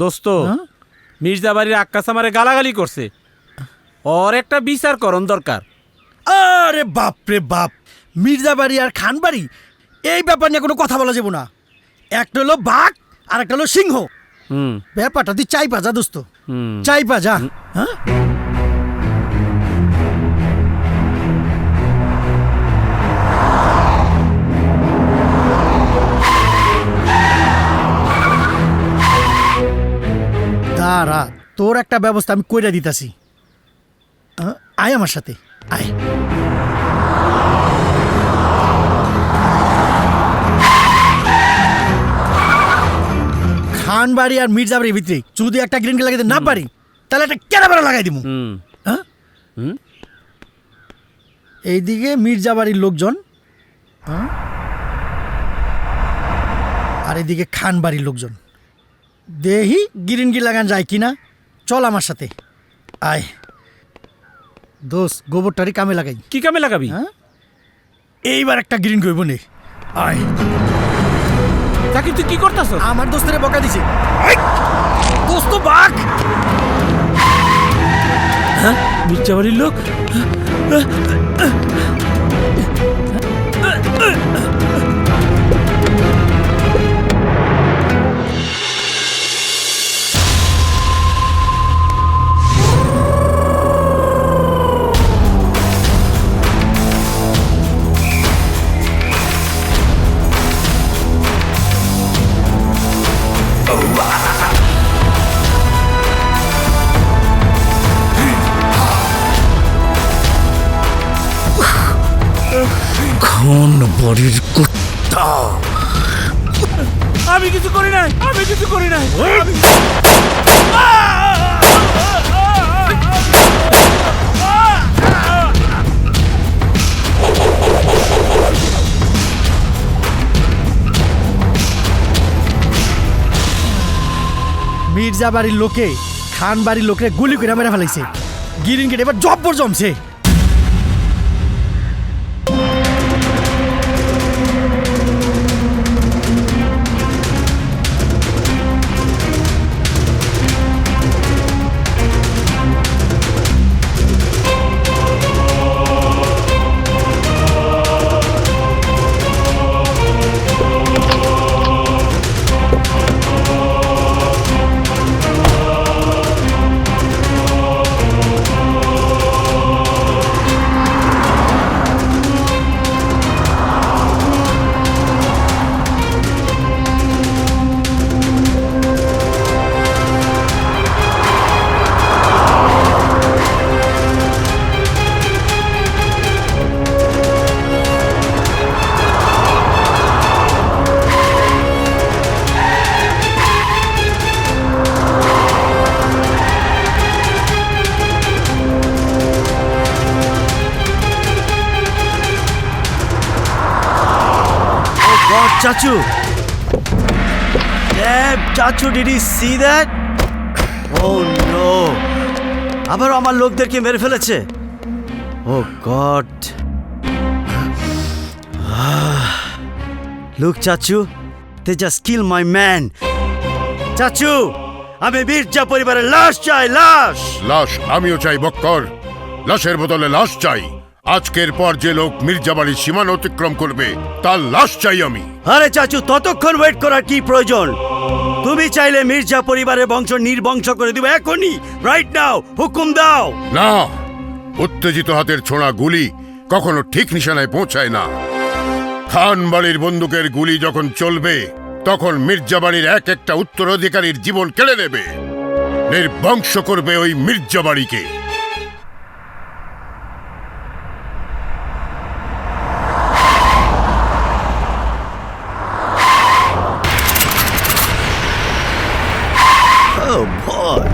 দোস্ত মির্জাবাড়ির আক্কাস আমারে গালাগালি করছে, ওর একটা বিচার করণ দরকার। আরে বাপ রে বাপ, মির্জাবাড়ি আর খানবাড়ি এই ব্যাপার নিয়ে কোনো কথা বলা যাবো না। একটা হলো বাঘ আর একটা হলো সিংহ। ব্যাপারটা তুই চাই পা যা দোস্ত, চাই পা যা। হ্যাঁ দাঁড়া, তোর একটা ব্যবস্থা আমি কইরা দিতাছি। আয় আমার সাথে আয়। খানবাড়ি আর মির্জাবাড়ির ভিতরে যদি একটা গ্রিন লাগাইতে না পারি তাহলে একটা কেরাবেড়া লাগাই দিব। এইদিকে মির্জাবাড়ির লোকজন আর এদিকে খানবাড়ির লোকজন। দেহি গিরিনগি লাগান যায় কিনা, চল আমার সাথে আয়। দোষ গোবরটারি কামে লাগাই। কি কামে লাগাবি? এইবার একটা গ্রিন করবো নে, আয়। তাকে তুই কি করতেছ? আমার দোস্তেরে বকা দিছে। দোস্ত বাঘ। মির্জাবাড়ির লোক। খানবাড়ির কুত্তা। আমি কিছু করি নাই, আমি কিছু করি নাই। মির্জাবাড়ির লোকে খানবাড়ির লোকে গুলি করে মেরে ফেলাইছে। গিরিন গেট এবার জব্বর জমছে। Chachu! Damn, Chachu, did you see that? Oh no! আবার আমার লোকদেরকে মেরে ফেলেছে। Oh God! Look, Chachu, they just killed my man. Chachu, আমি মির্জা পরিবারের লাশ চাই, লাশ! লাশ আমিও চাই বক্কর, লাশের বদলে লাশ চাই। আজকের পর যে লোক মির্জাবাড়ির সীমানা অতিক্রম করবে তার লাশ চাই আমি। আরে চাচু, ততক্ষণ ওয়েট করার কি প্রয়োজন? তুমি চাইলে মির্জা পরিবারের বংশ নির্বংশ করে দিব এখনই, রাইট নাও, হুকুম দাও। না, উত্তেজিত হাতের ছোঁড়া গুলি কখনো ঠিক নিশানায় পৌঁছায় না। খানবাড়ির বন্দুকের গুলি যখন চলবে তখন মির্জাবাড়ির এক একটা উত্তরাধিকারীর জীবন কেড়ে নেবে, নির্বংশ করবে ওই মির্জাবাড়িকে। Oh boy.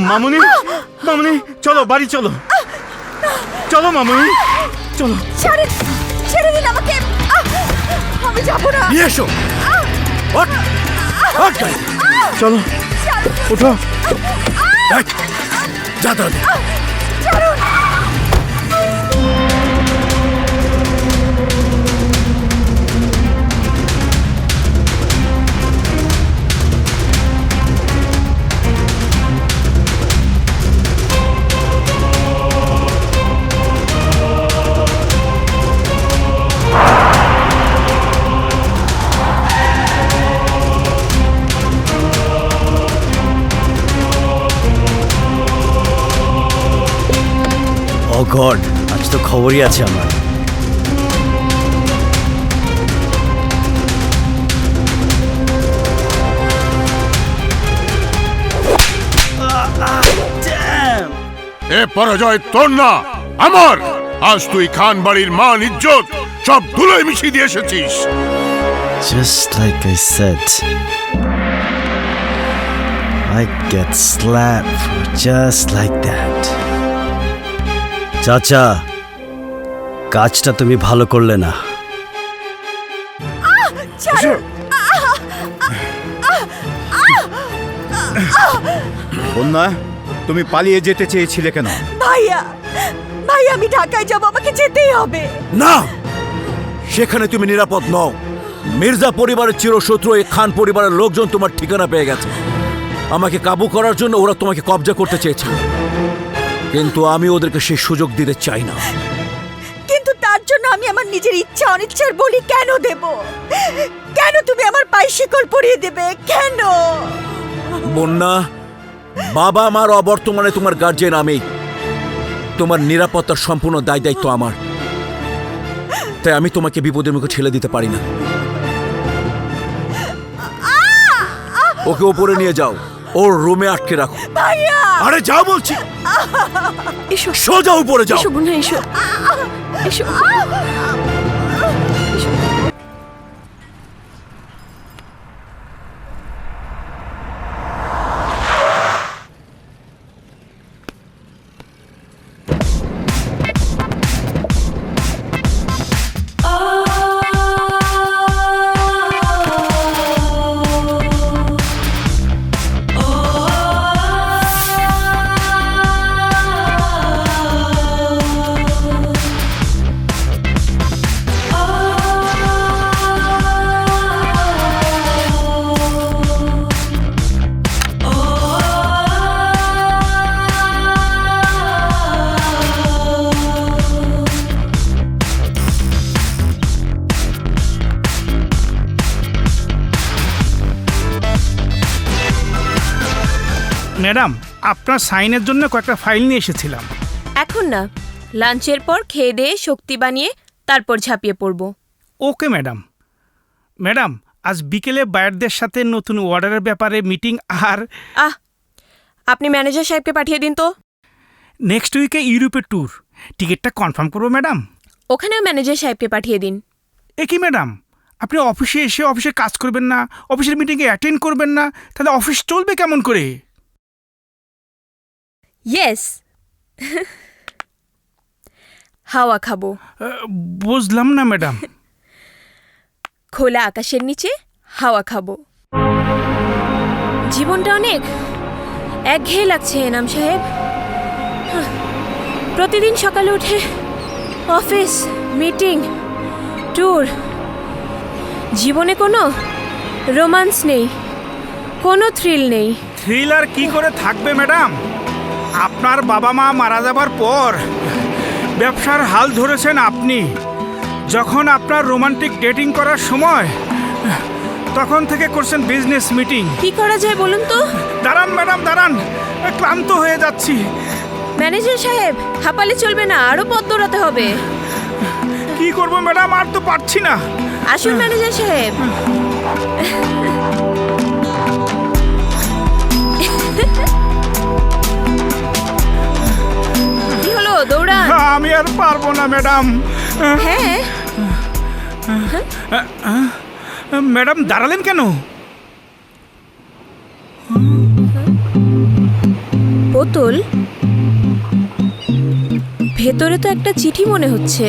মামুনি, মামুনি, চলো বাড়ি চলো, চলো মামুনি, চলো। ছেড়ে ছেড়ে দিন আমাকে। আমি যাবো না। নিয়ে এসো। ওঠ, ওঠ গাড়ি। চলো, ওঠো। এই, যা তাড়াতাড়ি। ও গড, আজ তো খবরই আছে আমার। এ পরাজয় তোর না, আমার। আজ তুই খান বাড়ির মান ইজ্জত সব ধুলোয় মিশিয়ে দিয়ে এসেছিস। Just like I said, I get slapped for just like that. চাচা, কাজটা তুমি ভালো করলে না। বন্যা, তুমি পালিয়ে যেতে চেয়েছিলে কেন? ভাইয়া ভাইয়া, আমি ঢাকায় যাবো, আমাকে যেতেই হবে। না, সেখানে তুমি নিরাপদ নও। মির্জা পরিবারের চিরশত্রু এই খান পরিবারের লোকজন তোমার ঠিকানা পেয়ে গেছে। আমাকে কাবু করার জন্য ওরা তোমাকে কবজা করতে চেয়েছিল, কিন্তু আমি ওদেরকে সেই সুযোগ দিতে চাই না। কিন্তু তার জন্য আমি আমার নিজের ইচ্ছা অনিচ্ছার বলি কেন দেব? কেন তুমি আমার পায়ে শিকল পরিয়ে দেবে? কেন? বন্যা, বাবা মার অবর্তমানে তোমার গার্জিয়ান আমি। তোমার নিরাপত্তার সম্পূর্ণ দায় দায়িত্ব আমার, তাই আমি তোমাকে বিপদের মুখে ঠেলে দিতে পারি না। ওকে ওপরে নিয়ে যাও, ওর রুমে আটকে রাখো। ভাইয়া, আরে যাও বলছি, এসো সোজা উপরে যাও। এসো বোনা, এসো এসো। ম্যাডাম, আপনার সাইনের জন্য কয়েকটা ফাইল নিয়ে এসেছিলাম। এখন না, লাঞ্চের পর খেয়ে দিয়ে শক্তি বানিয়ে তারপর ঝাঁপিয়ে পড়ব। Okay madam. ম্যাডাম, আজ বিকেলে বায়ারদের সাথে নতুন অর্ডারের ব্যাপারে মিটিং। আর আপনি ম্যানেজার সাহেবকে পাঠিয়ে দিন তো। নেক্সট উইকে ইউরোপের ট্যুর, টিকিটটা কনফার্ম করবো ম্যাডাম। ওখানেও ম্যানেজার সাহেবকে পাঠিয়ে দিন। এ কি ম্যাডাম, আপনি অফিসে এসে অফিসে কাজ করবেন না, অফিসের মিটিংয়ে অ্যাটেন্ড করবেন না, তাহলে অফিস চলবে কেমন করে? ইয়েস, হাওয়া খাবো। বুঝলাম না ম্যাডাম। খোলা আকাশের নিচে হাওয়া খাবো। জীবনটা অনেক একঘেয়ে লাগছে এনাম সাহেব। প্রতিদিন সকালে উঠে অফিস, মিটিং, ট্যুর। জীবনে কোনো রোমান্স নেই, কোনো থ্রিল নেই। থ্রিল আর কি করে থাকবে ম্যাডাম? আপনার বাবা মা মারা যাবার পর ব্যবসার হাল ধরেছেন আপনি। যখন আপনার রোমান্টিক ডেটিং করার সময়, তখন থেকে করছেন বিজনেস মিটিং। কি করা যায় বলুন তো? দাঁড়ান ম্যাডাম, দাঁড়ান, ক্লান্ত হয়ে যাচ্ছি। ম্যানেজার সাহেব, হাঁপালে চলবে না, আরো পথ দৌড়াতে হবে। কি করবো ম্যাডাম, আর তো পারছি না। আসুন ম্যানেজার সাহেব। কি হলো, দৌড়ান। আমি আর পারবো না ম্যাডাম। হ্যাঁ ম্যাডাম, দাঁড়ালেন কেন? বোতল, ভেতরে তো একটা চিঠি মনে হচ্ছে।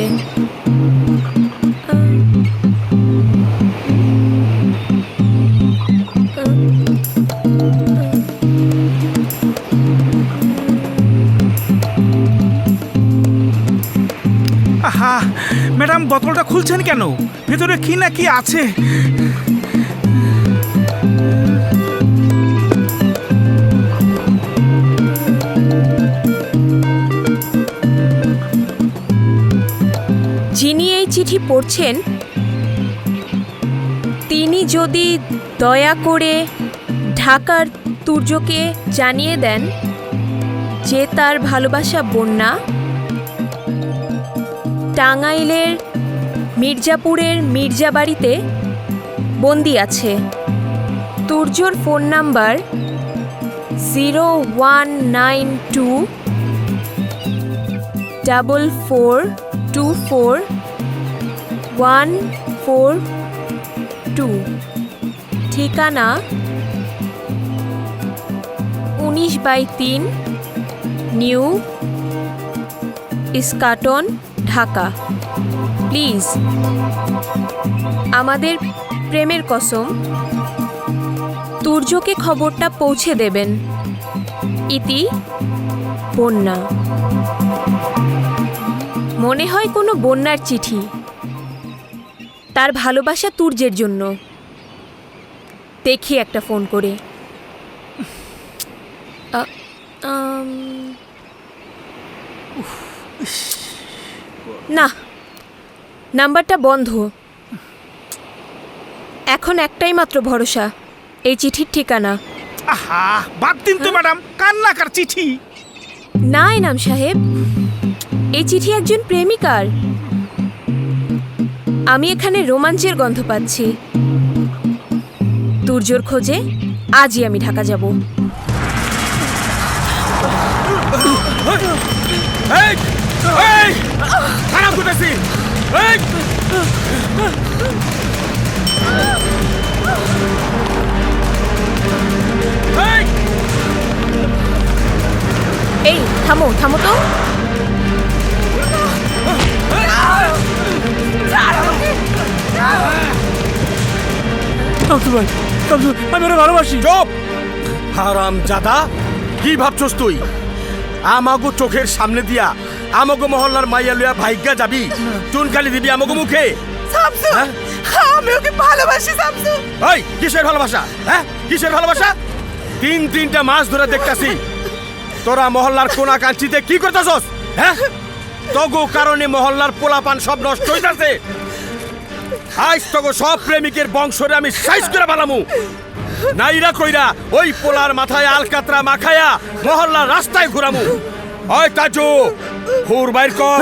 আহা ম্যাডাম, বোতলটা খুলছেন কেন? ভেতরে কি না কি আছে। যিনি এই চিঠি পড়ছেন তিনি যদি দয়া করে ঢাকার তুর্যকে জানিয়ে দেন যে তার ভালোবাসা বন্যা টাঙ্গাইলের মির্জাপুরের মির্জাবাড়িতে বন্দি আছে। তুর্যর ফোন নাম্বার 019244244142, ঠিকানা 19/3 নিউ ইস্কাটন, ঢাকা। প্লিজ আমাদের প্রেমের কসম তুর্যকে খবরটা পৌঁছে দেবেন। ইতি বন্যা। মনে হয় কোনো বন্যার চিঠি, তার ভালোবাসা তুর্যের জন্য। দেখি একটা ফোন করে। না, নাম্বারটা বন্ধ। এখন একটাই মাত্র ভরসা, এই চিঠির ঠিকানা। আহা বাদ দিন তো ম্যাডাম, কান্নাকার চিঠি। না ইনাম সাহেব, এই চিঠি একজন প্রেমিকার। আমি এখানে রোমাঞ্চের গন্ধ পাচ্ছি। তুর্যর খোঁজে আজই আমি ঢাকা যাব। এই থামো থামো তো। আমি ওরা ভালোবাসি। চুপ হারাম জাদা, কি ভাবছস তুই? আমাগো চোখের সামনে দিয়া আমাগো মহল্লার মাইয়া লইয়া ভাইগা যাবি, চুনকালি দিবি আমাগো মুখে? শামসু, আমি ওকে ভালোবাসি শামসু। এই কিসের ভালোবাসা? হ্যাঁ কিসের ভালোবাসা? তিনটা মাস ধরে দেখতাছি তোরা মহল্লার কোনা কাঞ্চিতে কি করতেছস? হ্যাঁ তগো কারণে মহল্লার পোলাপান সব নষ্ট হইতাছে। আজ তগো সব প্রেমিকের বংশরে আমি সাইজ করে বানামু। নাইরা কইরা ওই পোলার মাথায় আলকাতরা মাখায়া মহল্লার রাস্তায় ঘুরামু। ওই তাজু, হুর বাইর কর।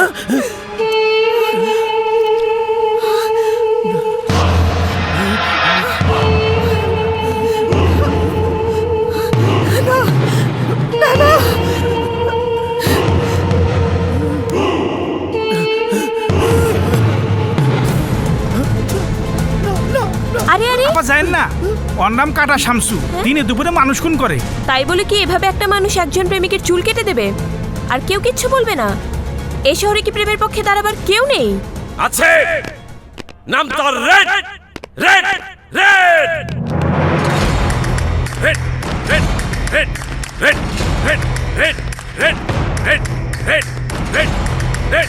আরে আরে, আপা জানেন না, ওর নাম কাটা শামসু। দিনে দুপুরে মানুষ খুন করে। তাই বলে কি এভাবে একটা মানুষ একজন প্রেমিকের চুল কেটে দেবে আর কেউ কিচ্ছু বলবে না? এই শহরে কি প্রেমের পক্ষে দাঁড়াবার কেউ নেই? আছে, নাম তার red red red red red red red red red red red red red red.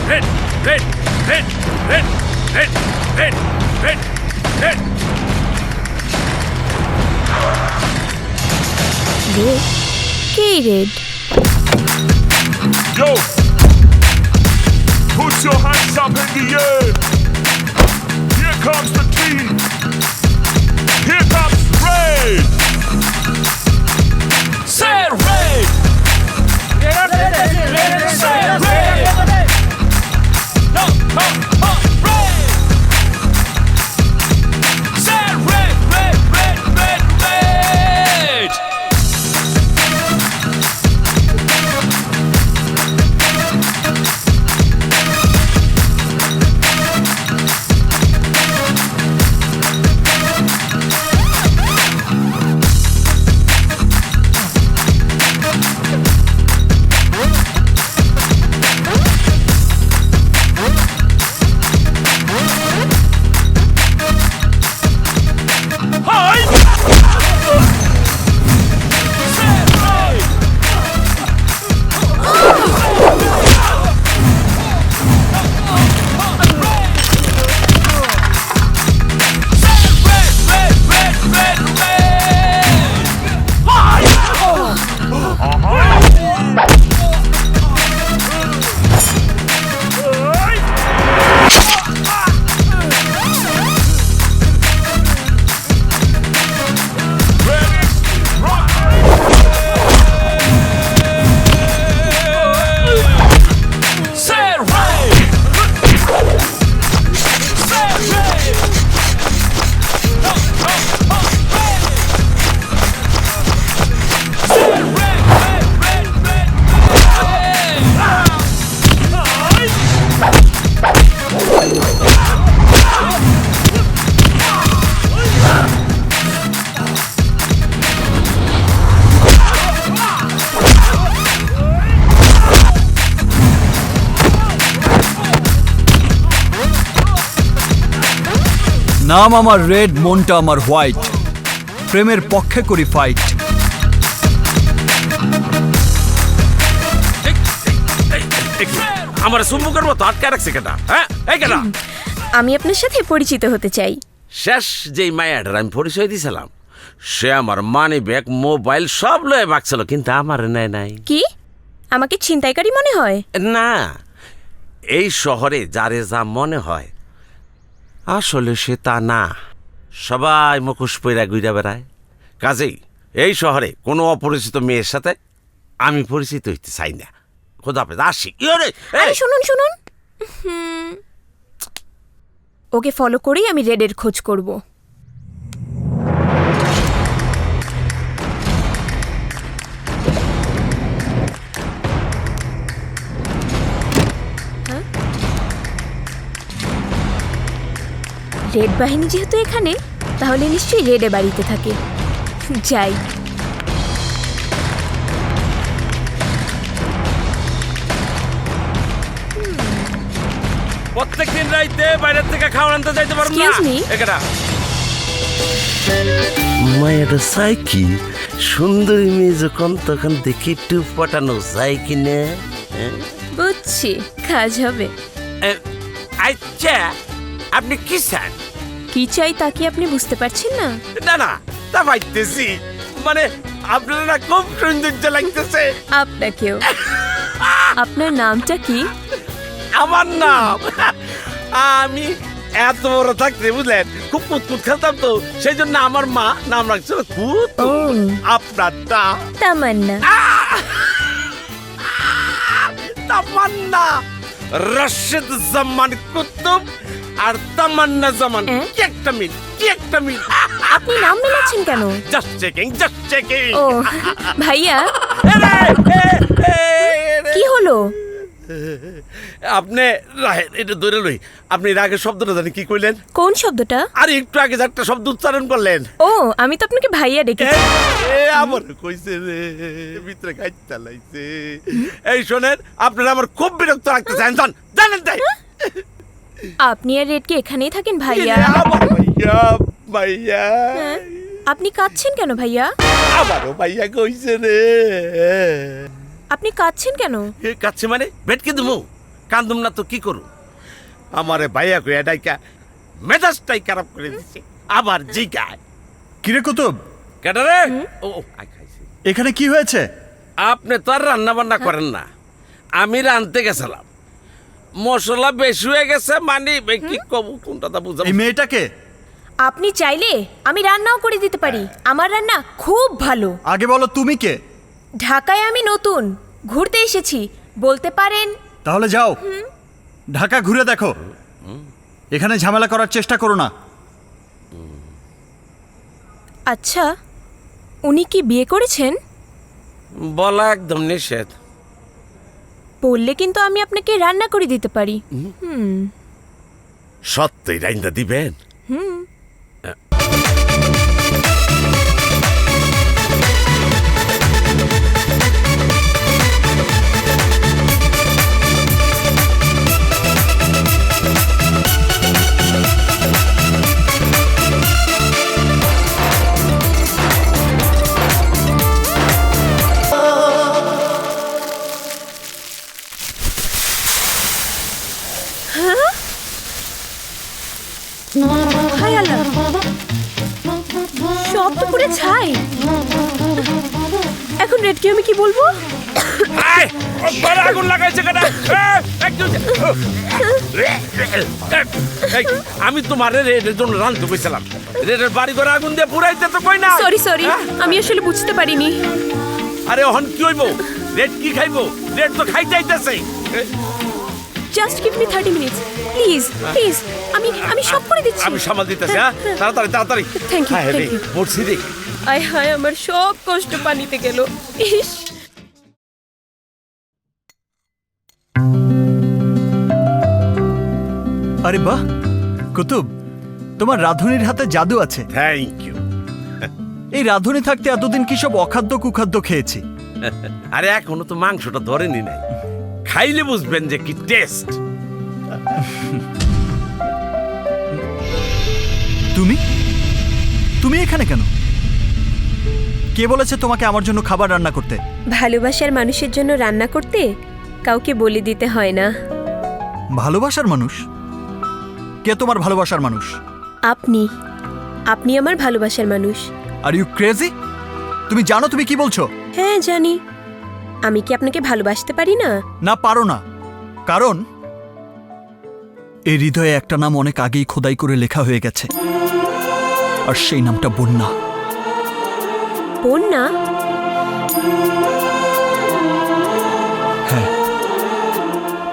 Red red red red red red red red. Red? কি red? Yo, put your hands up in the air. Here comes the team. Here comes Red. Say Red. Say Red. No, Red. Say Red, Red, Red, Red, Red. নাম আমার red, মনটা আমার white, প্রেমের পক্ষে করি fight. আমার সুম্বুকের মতো আটকে রাখছে কেটা? হ্যাঁ, এই কেটা? আমি আপনার সাথে পরিচিত হতে চাই। শেষ যেই মায়াটার আমি পরিচয় দিয়েছিলাম, সে আমার মানি ব্যাগ, মোবাইল সব লয়ে বাকছিল, কিন্তু আমার নেয় নাই। কি আমাকে ছিনতাইকারী মনে হয়? না, এই শহরে যারে যা মনে হয় আসলে সে তা না। সবাই মুখোশ পইরা ঘুরে বেড়ায়। কাজেই এই শহরে কোনো অপরিচিত মেয়ের সাথে আমি পরিচিত হইতে চাই না। খোদা হাফেজ, আসি। ইয়োরে, এই! আরে শুনুন শুনুন, ওকে ফলো করেই আমি রেডের খোঁজ করব। রেড বাহিনী যেহেতু এখানে, তাহলে নিশ্চয়ই রেডে বাড়িতে থাকে। যাই। প্রত্যেকদিন রাইতে বাইরের থেকে খাবার আনতে যাইতে পারবো না। Excuse me? এখানে মায়ের চাই কি সুন্দরী মেয়ে যখন তখন দেখি একটু পটানো যায় কিনে। বুঝছি, কাজ হবে। আচ্ছা, আপনি কি চান? কি চাই তা কি আপনি বুঝতে পারছেন না? না না, তা পাইতেছি। মানে আপনারা না খুব সৌন্দর্য লাগতেছে। আপনাকেও। আপনার নামটা কি? আমার নাম, আমি এত বড় থাকতে বুঝলেন খুব কুতকুত খেলতাম, তো সেই জন্য আমার মা নাম রাখছিল কুত। ও, আপনার নাম তামান্না। তামান্না রশিদ জামান কুতুব আর তামান্না জামান। হ্যাঁ? কি একটা মিল, কি একটা মিল। আপনি নাম মেলাচ্ছেন কেন? Just checking, just checking. ও ভাইয়া, কি হলো? আপনি রাহেন, এটা ধরে লই। আপনি এর আগে শব্দটা জানি কি কইলেন? কোন শব্দটা? আর একটু আগে যে একটা শব্দ উচ্চারণ করলেন। ও, আমি তো আপনাকে ভাইয়া ডেকেছি। আমার কইছে রে, ভিতরে খাইতে লাইছে। এই শোনেন, আপনারা আমার খুব বিরক্ত লাগতেছে। জানেন তাই? আপনি আর রেড কি এখানেই থাকেন ভাইয়া? আমার ভাইয়া, ভাইয়া। হ্যাঁ? আপনি কাঁদছেন কেন ভাইয়া? আমারও ভাইয়া কইছে রে। আপনি কাঁদছেন কেন? এ কাছে মানে ভেটকে দেবো? কান্দুম না তো কি করু? আমারে ভাইয়া কইয়া ডাইকা মেজাজটাই খারাপ করে দিছে। আবার জিগায়, কিরে কুতুব, কেডা রে? ও আই খাইছি। এখানে কি হয়েছে? আপনি তো আর রান্না বান্না করেন না, আমি রানতে গেছিলাম। মশলা বেশি হয়ে গেছে, মানে কি কব, কোনটা বুঝাবো? এই মেয়েটাকে আপনি চাইলে আমি রান্নাও করে দিতে পারি। আমার রান্না খুব ভালো। আগে বলো তুমি কে? ঢাকায় আমি নতুন, ঘুরতে এসেছি বলতে পারেন। তাহলে যাও ঢাকা ঘুরে দেখো, এখানে ঝামেলা করার চেষ্টা করো না। আচ্ছা, উনি কি বিয়ে করেছেন? বলা একদম নিষেধ। বললে কিন্তু আমি আপনাকে রান্না করে দিতে পারি। সত্যি রাইন্দা দিবেন? হায় আল্লাহ, সব তো পুরো ছাই। এখন রেডকে আমি কি বলবো? আয়, ও ঘরে আগুন লাগাইছে কেন? আমি তোমার রেডের জন্য রান্ধতে কইছিলাম। রেডের বাড়ি ঘরে আগুন দিয়ে পুরাইতে তো কই না। সরি সরি, আমি আসলে বুঝতে পারিনি। আরে অহন কি হইব? রেড কি খাইবো? রেড তো খাইতে আইতাছে। Just give me 30 minutes please please. আমি সব করে দিচ্ছি। আমি সামাল দিতেছি। হ্যাঁ, তাড়াতাড়ি তাড়াতাড়ি। Thank you, হায় রে, thank you. মরছি রে। আয় হায়, আমার সব কষ্ট পানিতে গেল। ইস, আরে বাহ কুতুব, তোমার রাঁধুনির হাতে জাদু আছে। Thank you. এই রাঁধুনি থাকতে এতদিন কি সব অখাদ্য কুখাদ্য খেয়েছি। আরে এখনো তো মাংসটা ধরেনি নাই, খাইলে বুঝবেন যে কি টেস্ট। তুমি তুমি এখানে কেন? কে বলেছে তোমাকে আমার জন্য খাবার রান্না করতে? ভালোবাসার মানুষের জন্য রান্না করতে কাউকে বলে দিতে হয় না। ভালোবাসার মানুষ? কে তোমার ভালোবাসার মানুষ? আপনি আপনি আমার ভালোবাসার মানুষ। Are you crazy? তুমি জানো তুমি কি বলছো? হ্যাঁ জানি। আমি কি আপনাকে ভালোবাসতে পারি না? না, পারো না। কারণ এই হৃদয়ে একটা নাম অনেক আগেই খোদাই করে লেখা হয়ে গেছে, আর সেই নামটা বন্যা। বন্যা? হ্যাঁ,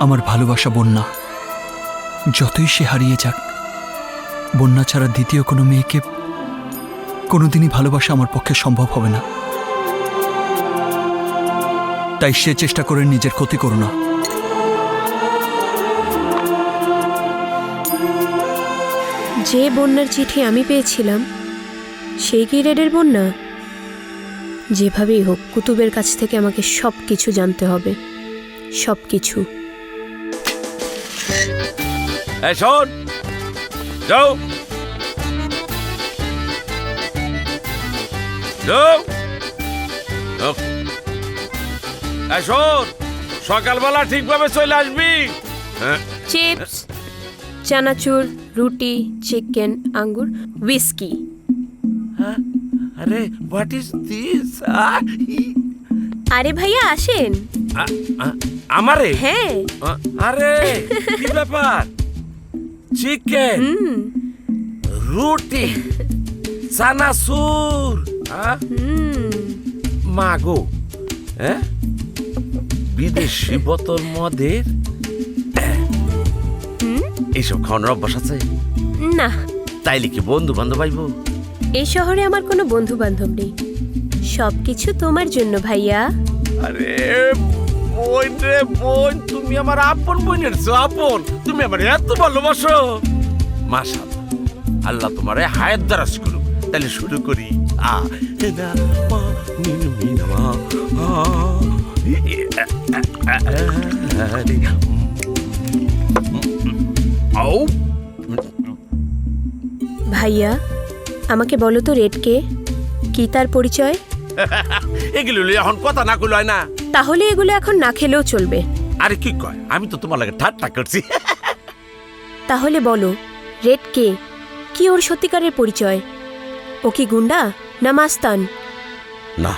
আমার ভালোবাসা বন্যা। যতই সে হারিয়ে যাক, বন্যা ছাড়া দ্বিতীয় কোনো মেয়েকে কোনোদিনই ভালোবাসা আমার পক্ষে সম্ভব হবে না। তাই সে চেষ্টা করে নিজের ক্ষতি করো না। যে বন্যার চিঠি আমি পেয়েছিলাম সেই কি রেডের বন্যা? যেভাবেই হোক কুতুবের কাছ থেকে আমাকে সব কিছু জানতে হবে, সব কিছু। এই শোন, যাও যাও। এই শোন, সকালবেলা ঠিকভাবে চলে আসবি। হ্যাঁ, চিপস, চানাচুর, রুটি, চিকেন, আঙ্গুর, হুইস্কি। আরে হোয়াট ইজ দিস? আরে ভাইয়া আসেন। আমারে? হ্যাঁ। আরে কি ব্যাপার? চিকেন, রুটি, চানাচুর, মাগো, হ্যাঁ, বিদেশি বোতল মদের এইসব খাওয়ানোর অভ্যাস আছে? না। তাইলে কি বন্ধু বান্ধব আইব? এই শহরে আমার কোনো বন্ধু বান্ধব নেই, সবকিছু তোমার জন্য ভাইয়া। আরে বোন রে বোন, তুমি আমার আপন বোনের চেয়ে আপন। তুমি আমার এত ভালোবাসো। মাশাআল্লাহ, আল্লাহ তোমারে হায়াত দারাজ করুক। তাহলে শুরু করি। ভাইয়া আমাকে বলো তো রেড কে, কি তার পরিচয়? এগুলো এখন কথা না কইল হয় না। তাহলে এগুলো এখন না খেলেও চলবে। আরে কি কয়, আমি তো তোমার লাগে ঠাট্টা করছি। তাহলে বলো রেড কে, কি ওর সত্যিকারের পরিচয়? ও কি গুন্ডা না মাস্তান? না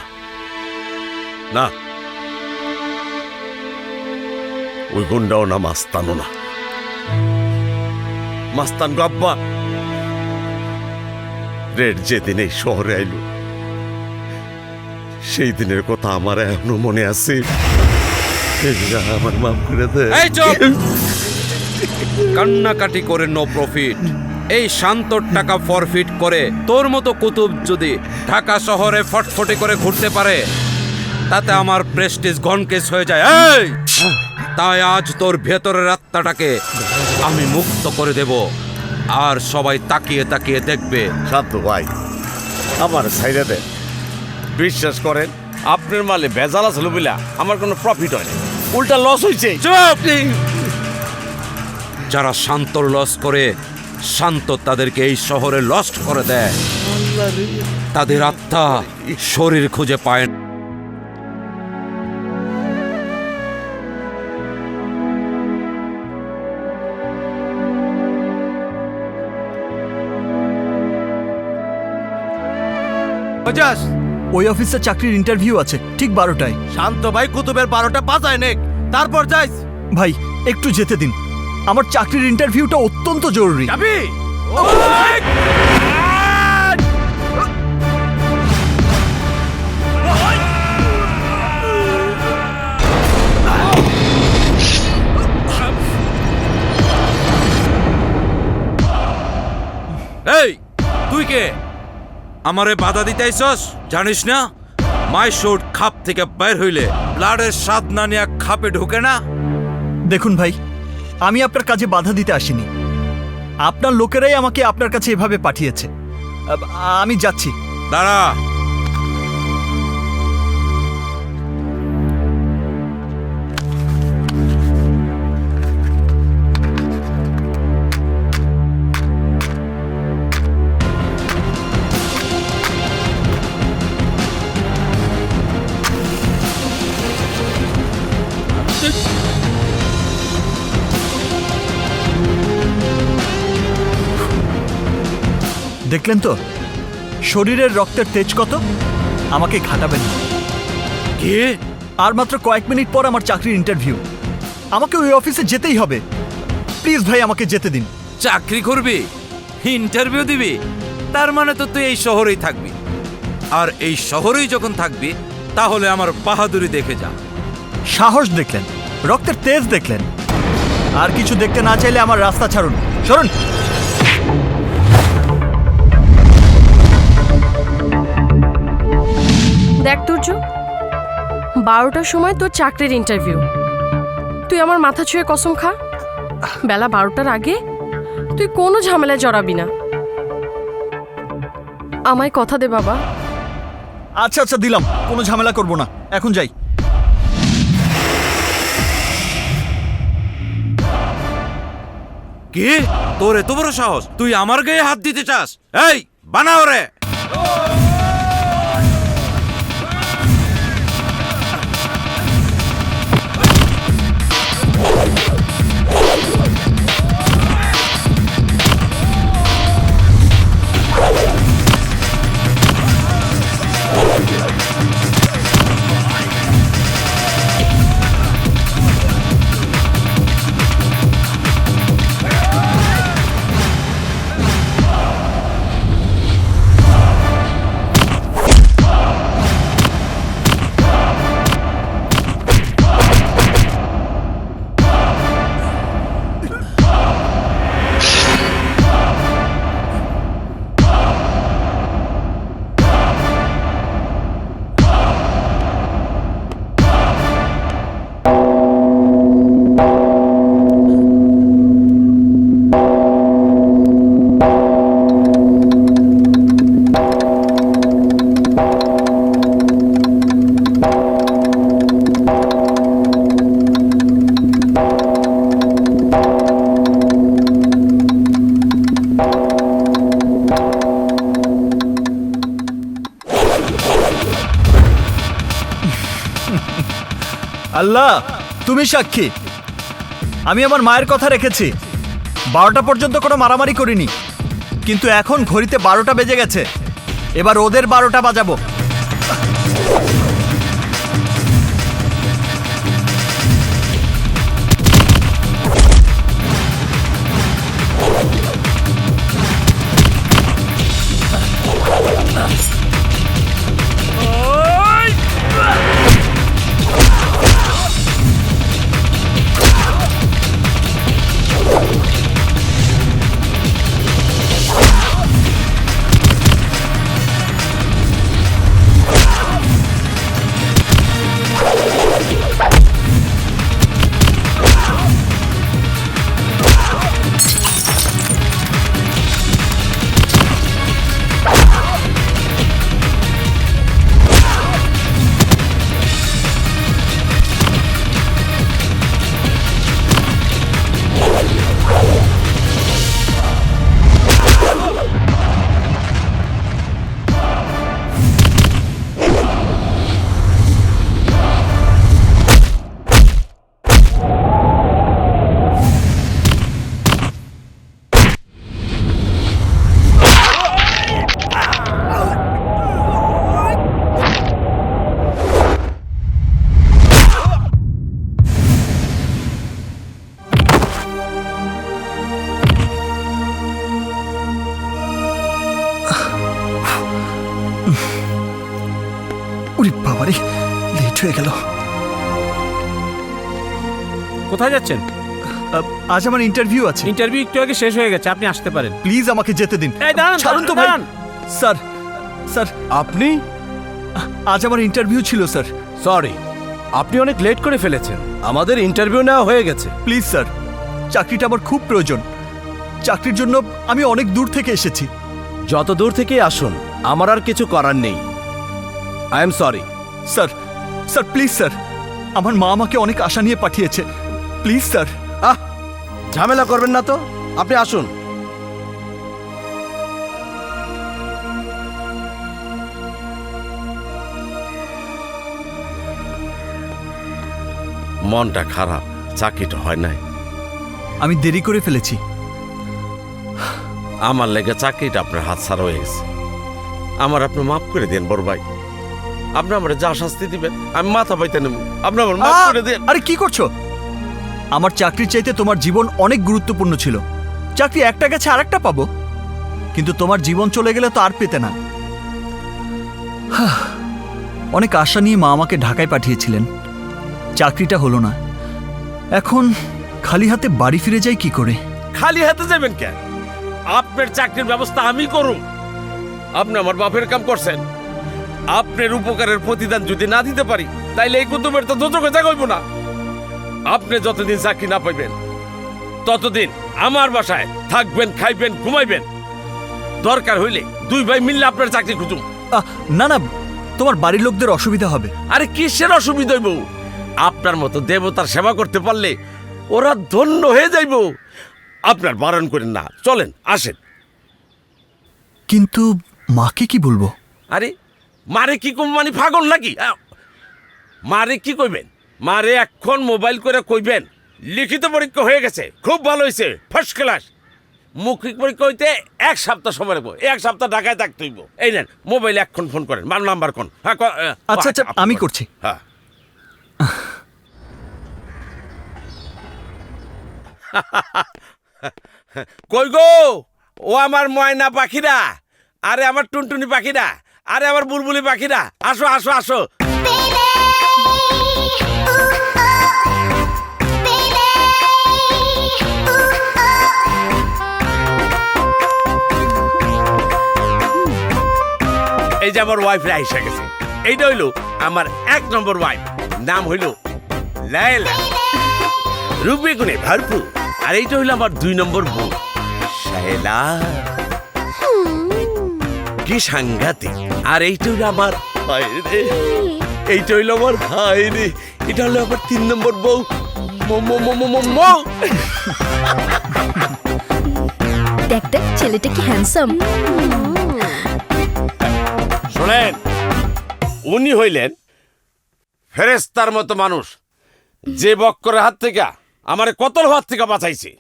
না, ওই গুন্ডাও না, মাস্তানও না। মাস্তান গাব্বা রেড যেদিন এই শহরে আইল, সেই দিনের কথা আমার এখনো মনে আছে। আমার মাফ করে দে। এই চুপ! কান্নাকাটি করে নো প্রফিট। এই শান্তর টাকা ফরফিট করে তোর মতো কুতুব যদি ঢাকা শহরে ফটফটে করে ঘুরতে পারে, তাতে আমার প্রেস্টিজ গনকেস হয়ে যায়। এই তাই আজ তোর ভেতরের আত্মাটাকে আমি মুক্ত করে দেব, আর সবাই তাকিয়ে তাকিয়ে দেখবে। সাধু ভাই, আমার সাইডে দেন। বিশ্বাস করেন, আপনার মালে ভেজাল ছিল বলে আমার কোনো প্রফিট হয়নি, উল্টা লস হয়েছে। চুপ! যারা শান্তর লস করে, শান্ত তাদেরকে এই শহরে লস্ট করে দেয়। তাদের আত্মা শরীর খুঁজে পায় না। ওই অফিসে চাকরির ইন্টারভিউ আছে ঠিক 12টায়। শান্ত ভাই, কুতুবের 12টা বাজায় নেক, তারপর যাইস। ভাই একটু যেতে দিন, আমার চাকরির ইন্টারভিউটা অত্যন্ত জরুরি। যাবি? এই তুই কে? আমারে বাধা দিতে আইছস? জানিস না মাই শুট খাপ থেকে বের হইলে ব্লাডের স্বাদ না নিয়ে খাপে ঢোকে না? দেখুন ভাই, আমি আপনার কাজে বাধা দিতে আসিনি। আপনার লোকেরাই আমাকে আপনার কাছে এভাবে পাঠিয়েছে। আমি যাচ্ছি। দাঁড়া। দেখলেন তো শরীরের রক্তের তেজ কত? আমাকে ঘাটাবেন না। কে? আর মাত্র কয়েক মিনিট পর আমার চাকরির ইন্টারভিউ। আমাকে ওই অফিসে যেতেই হবে। প্লিজ ভাই, আমাকে যেতে দিন। চাকরি করবি, ইন্টারভিউ দিবি, তার মানে তো তুই এই শহরেই থাকবি। আর এই শহরেই যখন থাকবি তাহলে আমার বাহাদুরি দেখে যা। সাহস দেখলেন, রক্তের তেজ দেখলেন, আর কিছু দেখতে না চাইলে আমার রাস্তা ছাড়ুন, সরুন। দেখ তুর্য, 12টার সময় তোর চাকরির ইন্টারভিউ। তুই আমার মাথা ছুঁয়ে কসম খা, বেলা 12টার আগে তুই কোনো ঝামেলায় জড়াবি না। আমায় কথা দে বাবা। আচ্ছা আচ্ছা, দিলাম, কোনো ঝামেলা করব না। এখন যাই। কি? তোর এত বড় সাহস, তুই আমার গায়ে হাত দিতে চাস? এই বানাও রে! আল্লাহ, তুমি সাক্ষী, আমি আমার মায়ের কথা রেখেছি। 12টা পর্যন্ত কোনো মারামারি করিনি, কিন্তু এখন ঘড়িতে 12টা বেজে গেছে। এবার ওদের 12টা বাজাবো। উরি বাবারে, লেট হয়ে গেল। কোথায় যাচ্ছেন? আজ আমার ইন্টারভিউ আছে। ইন্টারভিউ একটু আগে শেষ হয়ে গেছে, আপনি আসতে পারেন। প্লিজ আমাকে যেতে দিন। এই দাঁড়ান, ছাড়ুন তো ভাই। দাঁড়ান। স্যার, স্যার, আপনি? আজ আমার ইন্টারভিউ ছিল স্যার। সরি, আপনি অনেক লেট করে ফেলেছেন। আমাদের ইন্টারভিউ নেওয়া হয়ে গেছে। প্লিজ স্যার, চাকরিটা আমার খুব প্রয়োজন। চাকরির জন্য আমি অনেক দূর থেকে এসেছি। যত দূর থেকে আসুন, আমার আর কিছু করার নেই। I am sorry. Sir, sir please sir, আমার মা আমাকে অনেক আশা নিয়ে পাঠিয়েছে। Please sir. ঝামেলা করবেন না তো, আপনি আসুন। মনটা খারাপ, চাকরিটা হয় নাই। আমি দেরি করে ফেলেছি। আমার লেগে চাকরিটা আপনার হাত ছাড়া হয়ে গেছে। আমার আপনি মাফ করে দেন বড় ভাই। আপনি আমার যা শাস্তি দিবেন আমি মাথা পাইতে নেব। আপনি আমার মাফ করে দেন। আরে কি করছো? আমার চাকরির চাইতে তোমার জীবন অনেক গুরুত্বপূর্ণ ছিল। চাকরি একটা গেছে আরেকটা পাবো, কিন্তু তোমার জীবন চলে গেলে তো আর পেতে না। অনেক আশা নিয়ে মা আমাকে ঢাকায় পাঠিয়েছিলেন, চাকরিটা হলো না। এখন খালি হাতে বাড়ি ফিরে যাই কি করে? খালি হাতে যাবেন কেন? আপনার চাকরির ব্যবস্থা আমি করুম। আপনি আমার বাপের কাম করছেন, আপনার উপকারের প্রতিদান যদি না দিতে পারি তাইলে এই কুতুবের তো দোজখে জায়গা হইব না। আপনি যতদিন চাকরি না পাইবেন ততদিন আমার বাসায় থাকবেন, খাইবেন, ঘুমাইবেন। দরকার হইলে দুই ভাই মিললে আপনার চাকরি খুঁজুম। না না, তোমার বাড়ির লোকদের অসুবিধা হবে। আরে কিসের অসুবিধা হইব? আপনার মতো দেবতার সেবা করতে পারলে ওরা ধন্য হয়ে যাইব। আপনার বারণ করেন না, চলেন আসেন। কিন্তু মাকে কি বলবো? আরে মারে কি কম মানে পাগল নাকি? মারে কি কইবেন? মারে এখন মোবাইল করে কইবেন লিখিত পরীক্ষা হয়ে গেছে, খুব ভালো হয়েছে, ফার্স্ট ক্লাস। মৌখিক পরীক্ষা হইতে 1 সপ্তাহ সময় লাগবো, 1 সপ্তাহ ঢাকায় থাকতে হইব। এই নেন মোবাইলে এখন ফোন করেন, মান নাম্বার কোন? হ্যাঁ আচ্ছা আচ্ছা, আমি করছি। হ্যাঁ কই গো ও আমার ময়না পাখিরা, আরে আমার টুনটুনি পাখিরা, আরে আমার বুলবুলি পাখিরা, আসো আসো আসো। এই যে আমার ওয়াইফরা এসে গেছে। এইটা হইলো আমার 1 নম্বর ওয়াইফ, নাম হইলো লায়লা, রূপে গুণে ভরপুর। আর এইটা হইলো আমার 2 নম্বর বউ শায়লা, কি সাংঘাতিক। আর এইটা হইলো আমার এইটা হইলো আমার হায় রে, এটা হলো আমার 3 নম্বর বউ দেখ দেখ ছেলেটা কি হ্যান্ডসাম। শোনেন, উনি হইলেন ফেরেশতার মতো মানুষ, যে বক্করের হাত থেকে আমার কতল হাত থেকে বাঁচাইছে।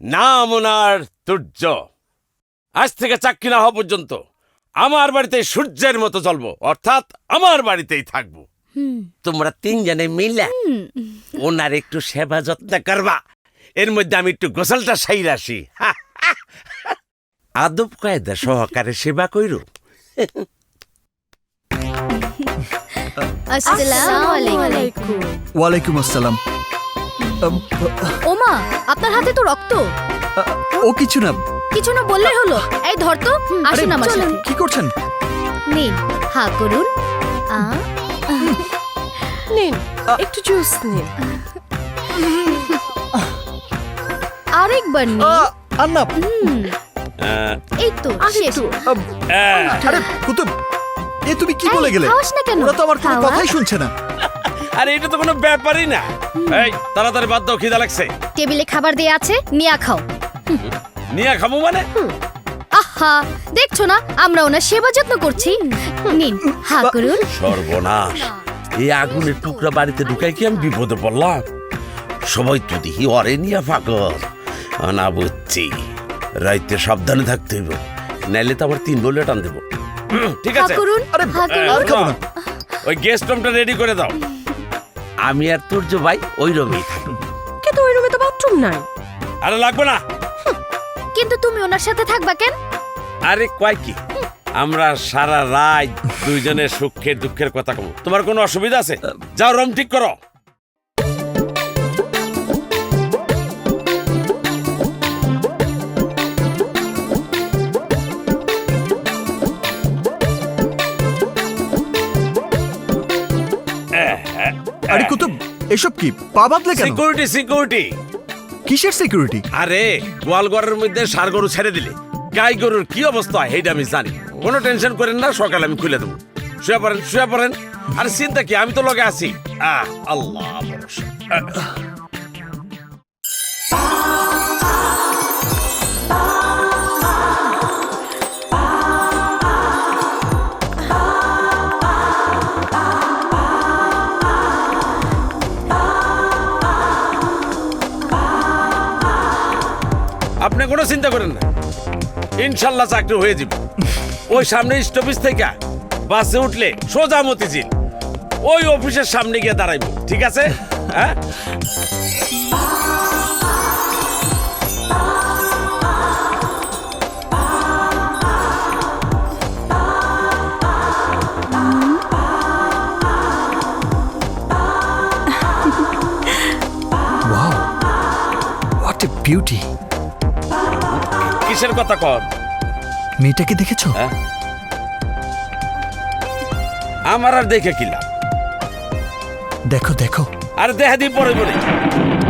নাম ওনার তুর্য। আজ থেকে চাকরি না হওয়া পর্যন্ত আমার বাড়িতে সূর্যের মতো জ্বলবো, অর্থাৎ আমার বাড়িতেই থাকবো। তোমরা 3 জনে মিলে ওনার একটু সেবা যত্ন করবা, এর মধ্যে আমি একটু গোসলটা সাইর আসি। আদব কায়দা সহকারে সেবা কইরো। ওয়ালাইকুম আসসালাম। ওমা, আপনার হাতে তো রক্ত। ও কিছু না। কিছু না বললে হলো। এই ধর তো, আসুন আমার সাথে। কি করছেন? নিন, হা করুন। নিন একটু জুস নিন। আরেকবার নিন। আন্না, এই তো শেষ। আরে কুতুব, এ তুমি কি বলে গেলে? খাওয়াস না কেন? ওরা তো আমার কোনো খাওয়া। কথাই শুনছে না। আরে এটা তো কোনো ব্যাপারই না। এই তাড়াতাড়ি বাদ দাও, খিদা লাগছে। টেবিলে খাবার দেয়া আছে, নিয়া খাও। নিয়ে খামু মানে? আহা, দেখছো না আমরা ওনার সেবা যত্ন করছি। নিন, হা করুন। সর্বনাশ, এই আগুনের টুকরা বাড়িতে ঢুকাই কি আমি বিপদে পড়লাম? সবাই তো দেখি অরে নিয়ে ফাঁকর। না বুঝছি, রাইতে সাবধানে থাকতে হইব, নাইলে তো আবার 3 বলে টান দেবো। ঠিক হা আছে, করুন। আরে হা করুন। আর খাবো না। ওই গেস্ট রুমটা রেডি করে দাও। আমি আর তুর্য ভাই ওই রুমেই থাকবো। কিন্তু ওই রুমে তো বাথরুম নাই। আরে লাগবে না। কিন্তু তুমি ওনার সাথে থাকবা কেন? আরে কয় কি, আমরা সারা রাত 2 জনের সুখের দুঃখের কথা কব। তোমার কোনো অসুবিধা আছে? যাও রুম ঠিক করো। আরে কুতুব, এসব কি? পা বাঁধলে কেন? Security security. কিসের সিকিউরিটি? আরে গোয়ালঘরের মধ্যে ষাঁড় গরু ছেড়ে দিলে গাই গরুর কি অবস্থা হয় সেইটা আমি জানি। কোনো টেনশন করেন না, সকালে আমি খুলে দেবো। শুয়ে পড়েন শুয়ে পড়েন। আরে চিন্তা কি, আমি তো লগে আছি। আল্লাহ ভরসা। আপনি কোনো চিন্তা করেন না, ইনশাল্লাহ চাকরি হয়ে যাবে। ওই সামনে স্টপেজ থেকে বাসে উঠলে সোজা মতিঝিল, ওই অফিসের সামনে গিয়ে দাঁড়াইব, ঠিক আছে? হ্যাঁ, ওয়াও, হোয়াট এ বিউটি। কিসের কথা কর? মেয়েটাকে দেখেছো? হ্যাঁ, আমার আর দেখে কিলা। দেখো দেখো। আর দেখা দিই পরে পরে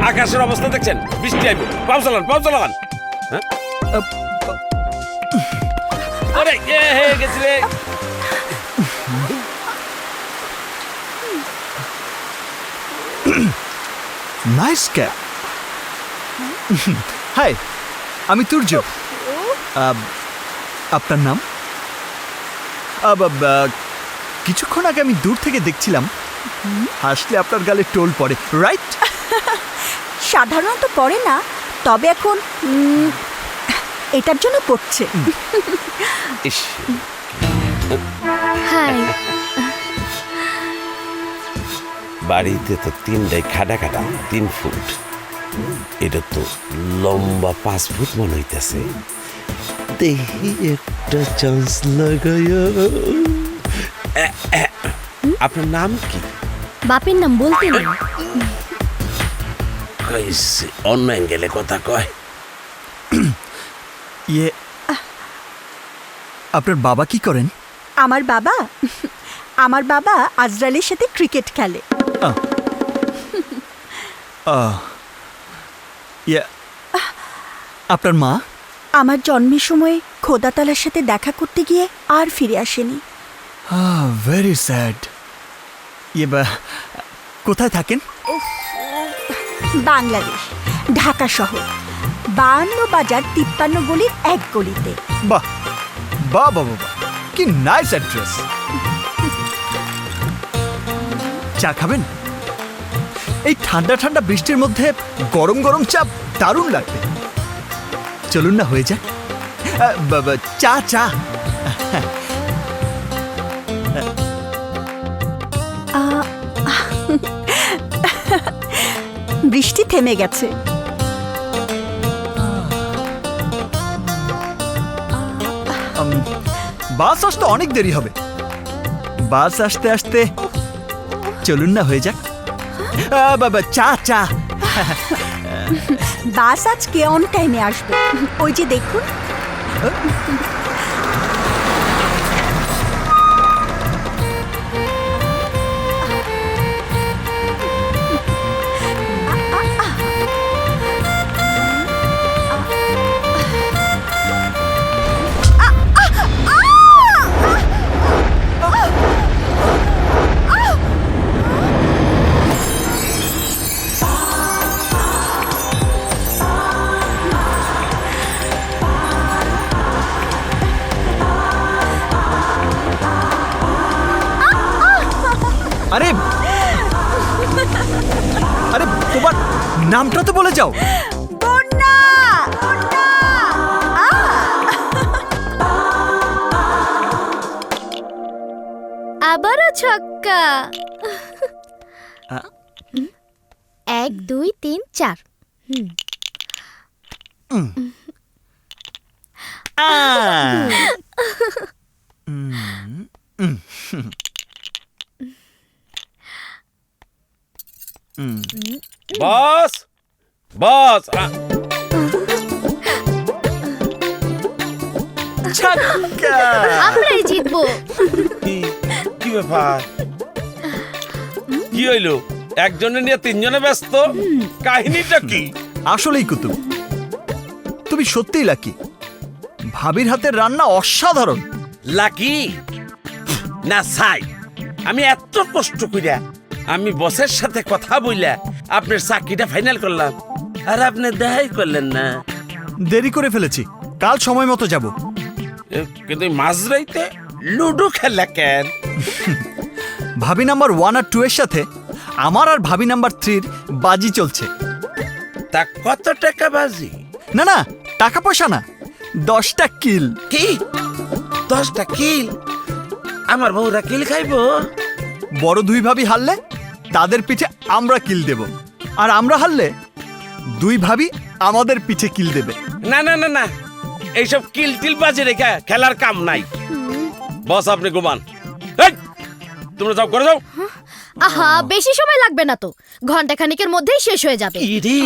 আকাশের অবস্থা দেখছেন, বৃষ্টি আইব। পাও চালান। হ্যাঁ, আরে গেছি রে। Nice cap. হাই, আমি তুর্য। আপনার নাম? কিছুক্ষণ আগে আমি দূর থেকে দেখছিলাম, হাসলে আপনার গালে টোল পড়ে, রাইট? সাধারণত পড়ে না, তবে এখন এটার জন্য পড়ছে। ইস, হাই। বাড়িতে তো 3টাই খাটা 3 ফুট, এটা তো লম্বা 5 ফুট মনে হইতেছে। দেখি একটা চান্স লাগাইয়া। আপনার নাম কি? বাপের নাম বলতে নেই। কইছে অন্য অ্যাঙ্গেলে কথা কয়। ইয়ে, আপনার বাবা কি করেন? আমার বাবা আজরালের সাথে ক্রিকেট খেলে। ইয়ে, আপনার মা? আমার জন্মের সময় খোদাতালার সাথে দেখা করতে গিয়ে আর ফিরে আসেনি। Very sad. ইয়ে, কোথায় থাকেন? বাংলাদেশ, ঢাকা শহর, 52 বাজার 53 গলির এক গলিতে। বাহ বাহ বাহ বাহ, কি নাইস অ্যাড্রেস। চা খাবেন? এই ঠান্ডা ঠান্ডা বৃষ্টির মধ্যে গরম গরম চা দারুণ লাগবে। চলুন না, হয়ে যাক। চা চা। বৃষ্টি থেমে গেছে। বাস আসতে অনেক দেরি হবে। বাস আসতে আসতে চলুন না, হয়ে যাক। বাবা, চা চা। বাস আজকে অন টাইমে আসবে, ওই যে দেখুন। আরে আরে, তোমার নামটা তো বলে যাও। বন্যা। আবারও ছক্কা। 1 2 3 4। বস বস, আমরাই জিতবো। কি ব্যাপার? কি হইলো? একজনে নিয়ে 3 জনে ব্যস্ত, কাহিনীটা কি? আসলেই কুতুব, তুমি সত্যিই লাকি। ভাবির হাতের রান্না অসাধারণ। লাকি না সাই, আমি এত কষ্ট কইরা আমি বসের সাথে কথা বইলা আপনার চাকরিটা ফাইনাল করলাম, আর আপনি দেখাই করলেন না। দেরি করে ফেলেছি, কাল সময় মতো যাব। কিন্তু মাঝরাইতে লুডো খেলা কেন? ভাবি নাম্বার 1 আর 2 এর সাথে আমার আর ভাবি নাম্বার 3 বাজি চলছে। তা কত টাকা বাজি? না না, টাকা পয়সা না, 10টা কিল। কি 10টা কিল? আমার বউরা কিল খাইবো? বড় দুই ভাবি হারলে তাদের পিঠে আমরা কিল দেব, আর আমরা হারলে দুই ভাবি আমাদের পিঠে কিল দেবে। না না না না, এইসব কিল টিল বাজে রেখা খেলার কাম নাই। বস আপনি ঘুমান, এই, তোমরা যাও, করে যাও। আহা, বেশি সময় লাগবে না তো, ঘন্টা খানিকের মধ্যেই শেষ হয়ে যাবে। কি রে,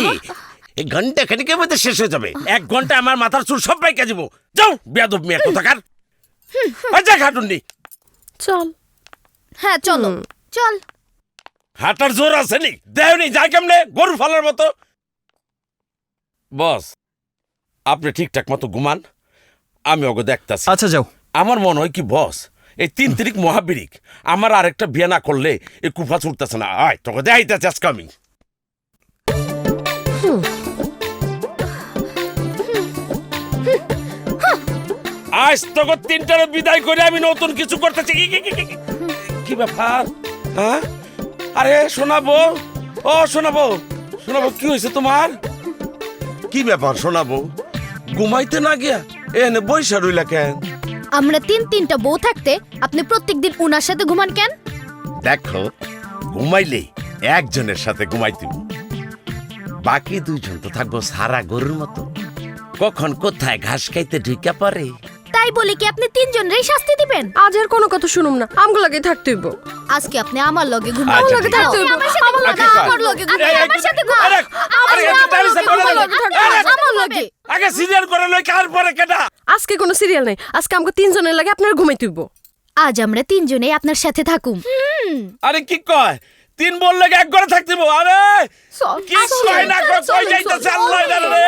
এই ঘন্টা খানিকের মধ্যে শেষ হয়ে যাবে? 1 ঘন্টা আমার মাথার চুল সব পাইকা যাবো। যাও বেয়াদব মেয়ে কোথাকার। আচ্ছা খাটুননি, চল। হ্যাঁ চলো, চল। হাঁটার জোর আছে নি? দেহ নেই, যাই কেমনে গরু ফালার মতো। বস আপনি ঠিকঠাক মতো ঘুমান, আমি ওকে দেখতাছি। আচ্ছা যাও। আমার মনে হয় কি বস, এই 3 তারিখ মহাবীরিক আমার আরেকটা বিয়ে না করলে এই কুফা ছুটতেছে না। আয় তোকে দেখাইতেছে আজকে আমি। আজ তোকে 3টারে বিদায় করে আমি নতুন কিছু করতেছি। কি ব্যাপার? হ্যাঁ, আরে শোনাবো, ও শোনাবো, শোনাবো, কি হয়েছে তোমার? কি ব্যাপার শোনাবো? ঘুমাইতে না গিয়া এনে বৈশা রইলা কেন? আমরা 3-3টা বউ থাকতে আপনি প্রত্যেকদিন উনার সাথে ঘুমান কেন? দেখো, ঘুমাইলে একজনের সাথে ঘুমাইতে, বাকি 2জন তো থাকবো সারা গরুর মতো। কখন কোথায় ঘাস খাইতে ঢুকা পড়ে। তাই বলি কি আপনি 3জনেরই শাস্তি দিবেন? আজ আর কোনো কথা শুনুম না, আমগো লাগে থাকতে হইব। আজকে আপনি আমার লগে ঘুমান। আচ্ছা, লগে ঠিক থাকতে আছে। হইব। আমার সাথে ঘুমান। আচ্ছা, আমার লগে ঘুমান। এই, আমার সাথে ঘুমান। আরে, আরে, আমার দাঁড়িয়ে থাকো, লগে দাঁড়িয়ে থাকো। থাকতে হবে। আমার লগে। আগে সিরিয়াল করে লই, কার পরে কেটা? আজকে কোনো সিরিয়াল নাই, আজকে আমগো 3 জনের লাগে আপনার ঘুমাইতে হইব। আজ আমরা 3জনেই আপনার সাথে থাকুম। আরে কি কয়, 3 বললে 1 ঘরে থাকতে। আরে কি কয় না কয়, কই যাইতেছে আল্লাহ জানে রে।